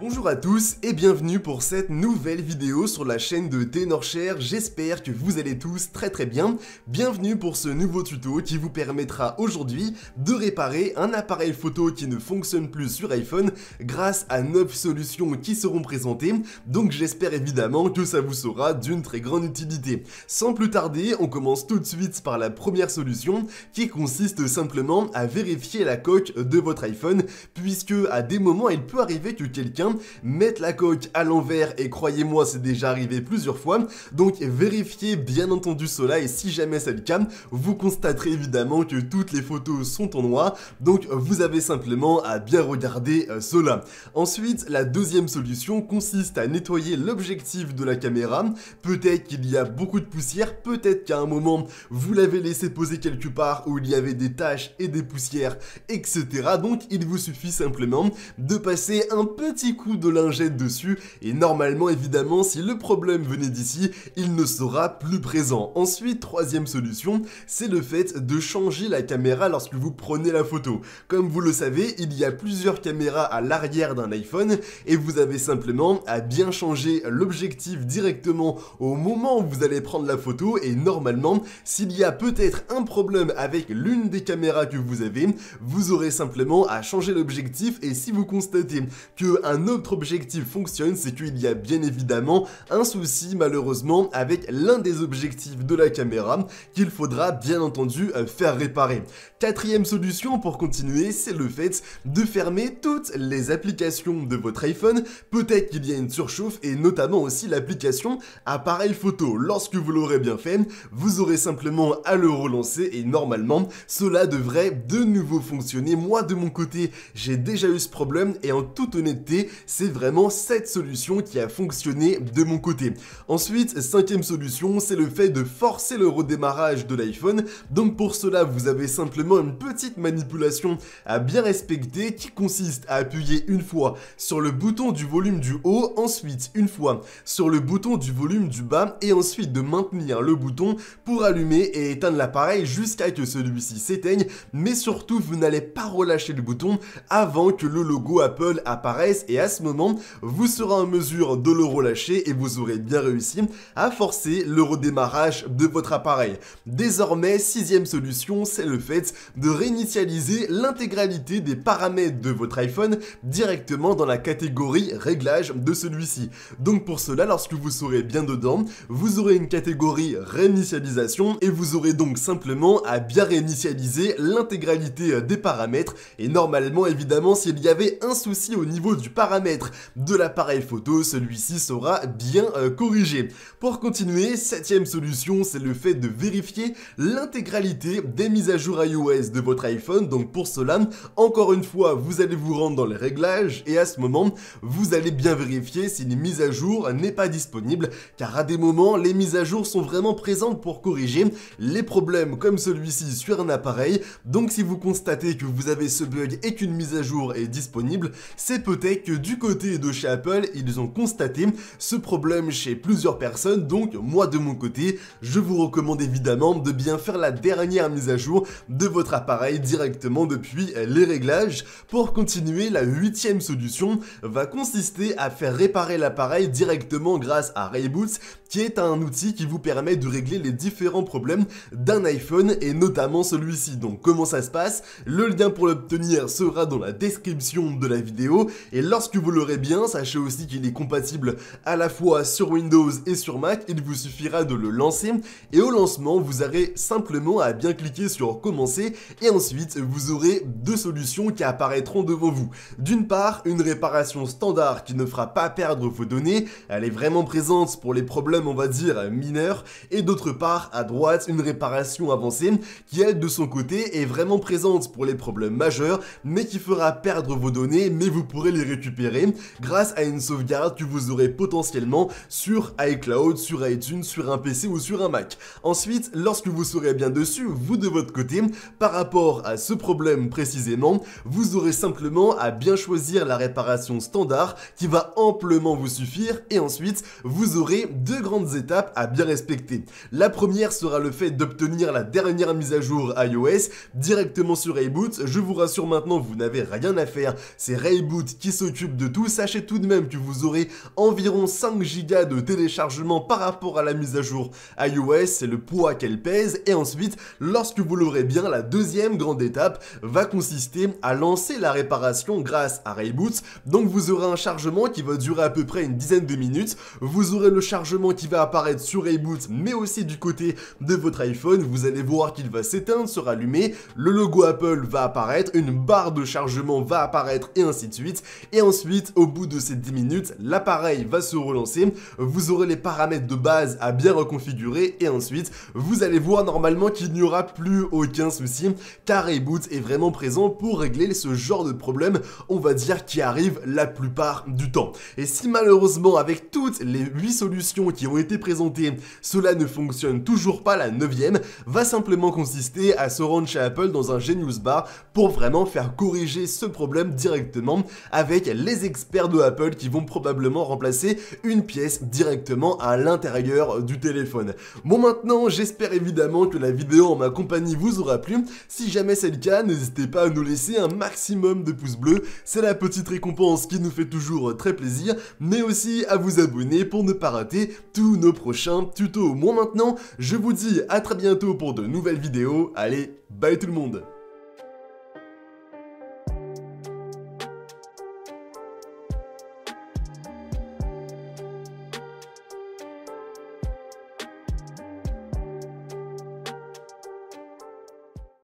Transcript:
Bonjour à tous et bienvenue pour cette nouvelle vidéo sur la chaîne de Tenorshare, j'espère que vous allez tous très bien. Bienvenue pour ce nouveau tuto qui vous permettra aujourd'hui de réparer un appareil photo qui ne fonctionne plus sur iPhone grâce à 9 solutions qui seront présentées, donc j'espère évidemment que ça vous sera d'une très grande utilité. Sans plus tarder, on commence tout de suite par la première solution qui consiste simplement à vérifier la coque de votre iPhone, puisque à des moments il peut arriver que quelqu'un mette la coque à l'envers et croyez-moi c'est déjà arrivé plusieurs fois, donc vérifiez bien entendu cela et si jamais c'est le cas, vous constaterez évidemment que toutes les photos sont en noir, donc vous avez simplement à bien regarder cela. Ensuite, la deuxième solution consiste à nettoyer l'objectif de la caméra. Peut-être qu'il y a beaucoup de poussière, peut-être qu'à un moment vous l'avez laissé poser quelque part où il y avait des taches et des poussières, etc. Donc il vous suffit simplement de passer un petit coup de lingette dessus et normalement évidemment si le problème venait d'ici, il ne sera plus présent. Ensuite, troisième solution, c'est le fait de changer la caméra lorsque vous prenez la photo. Comme vous le savez, il y a plusieurs caméras à l'arrière d'un iPhone et vous avez simplement à bien changer l'objectif directement au moment où vous allez prendre la photo et normalement, s'il y a peut-être un problème avec l'une des caméras que vous avez, vous aurez simplement à changer l'objectif et si vous constatez qu'un autre objectif fonctionne, c'est qu'il y a bien évidemment un souci malheureusement avec l'un des objectifs de la caméra qu'il faudra bien entendu faire réparer. Quatrième solution pour continuer, c'est le fait de fermer toutes les applications de votre iPhone. Peut-être qu'il y a une surchauffe et notamment aussi l'application appareil photo. Lorsque vous l'aurez bien fait, vous aurez simplement à le relancer et normalement cela devrait de nouveau fonctionner. Moi de mon côté, j'ai déjà eu ce problème et en toute honnêteté, c'est vraiment cette solution qui a fonctionné de mon côté. Ensuite, cinquième solution, c'est le fait de forcer le redémarrage de l'iPhone. Donc pour cela, vous avez simplement une petite manipulation à bien respecter qui consiste à appuyer une fois sur le bouton du volume du haut, ensuite une fois sur le bouton du volume du bas et ensuite de maintenir le bouton pour allumer et éteindre l'appareil jusqu'à que celui-ci s'éteigne, mais surtout vous n'allez pas relâcher le bouton avant que le logo Apple apparaisse et à ce moment, vous serez en mesure de le relâcher et vous aurez bien réussi à forcer le redémarrage de votre appareil. Désormais, sixième solution, c'est le fait de réinitialiser l'intégralité des paramètres de votre iPhone directement dans la catégorie réglage de celui-ci. Donc pour cela, lorsque vous serez bien dedans, vous aurez une catégorie réinitialisation et vous aurez donc simplement à bien réinitialiser l'intégralité des paramètres et normalement évidemment s'il y avait un souci au niveau du paramètre de l'appareil photo, celui-ci sera bien corrigé. Pour continuer, septième solution, c'est le fait de vérifier l'intégralité des mises à jour iOS de votre iPhone. Donc pour cela, encore une fois, vous allez vous rendre dans les réglages et à ce moment, vous allez bien vérifier si une mise à jour n'est pas disponible, car à des moments, les mises à jour sont vraiment présentes pour corriger les problèmes comme celui-ci sur un appareil. Donc si vous constatez que vous avez ce bug et qu'une mise à jour est disponible, c'est peut-être que du côté de chez Apple, ils ont constaté ce problème chez plusieurs personnes, donc moi de mon côté, je vous recommande évidemment de bien faire la dernière mise à jour de votre appareil directement depuis les réglages. Pour continuer, la huitième solution va consister à faire réparer l'appareil directement grâce à Rayboot, qui est un outil qui vous permet de régler les différents problèmes d'un iPhone et notamment celui-ci. Donc comment ça se passe? Le lien pour l'obtenir sera dans la description de la vidéo et lorsque vous l'aurez bien, sachez aussi qu'il est compatible à la fois sur Windows et sur Mac, il vous suffira de le lancer et au lancement, vous aurez simplement à bien cliquer sur commencer et ensuite vous aurez deux solutions qui apparaîtront devant vous. D'une part, une réparation standard qui ne fera pas perdre vos données, elle est vraiment présente pour les problèmes on va dire mineurs, et d'autre part à droite une réparation avancée qui elle de son côté est vraiment présente pour les problèmes majeurs mais qui fera perdre vos données mais vous pourrez les récupérer grâce à une sauvegarde que vous aurez potentiellement sur iCloud, sur iTunes, sur un PC ou sur un Mac. Ensuite, lorsque vous serez bien dessus, vous de votre côté, par rapport à ce problème précisément, vous aurez simplement à bien choisir la réparation standard qui va amplement vous suffire et ensuite vous aurez deux grandes étapes à bien respecter. La première sera le fait d'obtenir la dernière mise à jour iOS directement sur Rayboot. Je vous rassure maintenant, vous n'avez rien à faire, c'est Rayboot qui s'occupe s'occupe de tout. Sachez tout de même que vous aurez environ 5 Go de téléchargement par rapport à la mise à jour iOS, c'est le poids qu'elle pèse. Et ensuite, lorsque vous l'aurez bien, la deuxième grande étape va consister à lancer la réparation grâce à Rayboot. Donc vous aurez un chargement qui va durer à peu près une dizaine de minutes. Vous aurez le chargement qui va apparaître sur Rayboot, mais aussi du côté de votre iPhone. Vous allez voir qu'il va s'éteindre, se rallumer, le logo Apple va apparaître, une barre de chargement va apparaître et ainsi de suite. Et ensuite, au bout de ces 10 minutes, l'appareil va se relancer. Vous aurez les paramètres de base à bien reconfigurer et ensuite, vous allez voir normalement qu'il n'y aura plus aucun souci car Rayboot est vraiment présent pour régler ce genre de problème, on va dire, qui arrive la plupart du temps. Et si malheureusement, avec toutes les 8 solutions qui ont été présentées, cela ne fonctionne toujours pas, la 9e va simplement consister à se rendre chez Apple dans un Genius Bar pour vraiment faire corriger ce problème directement avec les experts de Apple qui vont probablement remplacer une pièce directement à l'intérieur du téléphone. Bon, maintenant, j'espère évidemment que la vidéo en ma compagnie vous aura plu. Si jamais c'est le cas, n'hésitez pas à nous laisser un maximum de pouces bleus, c'est la petite récompense qui nous fait toujours très plaisir, mais aussi à vous abonner pour ne pas rater tous nos prochains tutos. Moi maintenant, je vous dis à très bientôt pour de nouvelles vidéos. Allez, bye tout le monde!